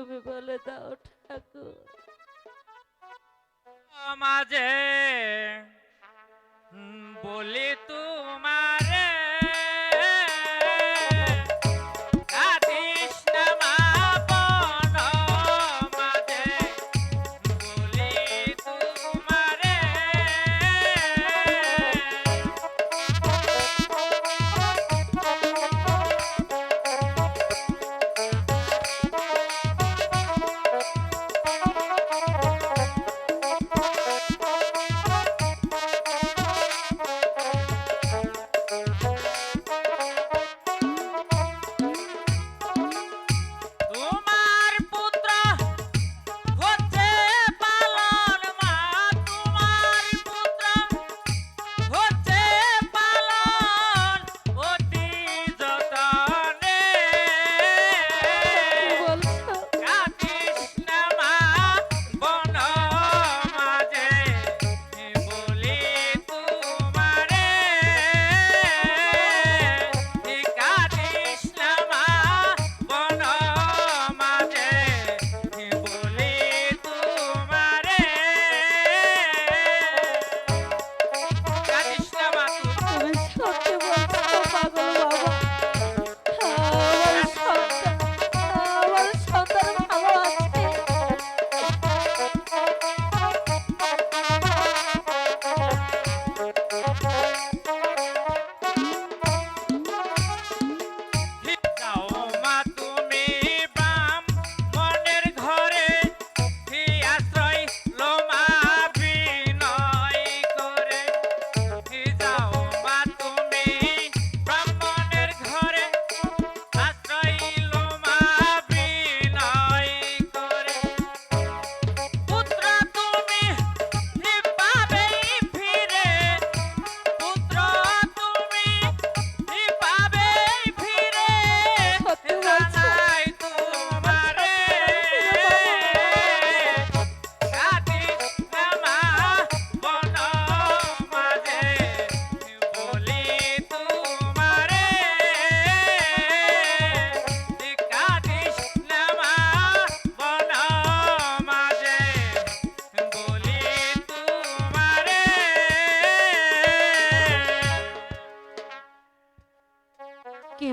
তুমি বলে দাও ঠাকুর। মাঝে বলি তোমারে কাঁদিস না মা বন মাঝে বলি তোমারে তোমার পুত্র হচ্ছে পালন মা তোমার পুত্র হচ্ছে পালন অতি যতনে কি বলছো? কাঁদিস না মা বন মাঝে বলি তোমারে কাঁদিস না মা বন মাঝে বলি তোমারে কাঁদিস না মা তুমি সত্যি বলছো পাগল বাবা। আমার সন্তান, আমার সন্তান ভালো আছে। যাও মা তুমি বাম মনের ঘরে আশ্রয় লোমা বিনয় করে যাও মা তুমি ব্রাহ্মণের ঘরে আশ্রয় লোমা বিনয় করে পুত্র তুমি পাবেই ফিরে পুত্র তুমি পাবেই ফিরে সত্যি বলছো? জানাই তোমারে কাঁদিস না মা বন মাঝে বলি তোমারে কাঁদিস না মা বন মাঝে বলি তোমারে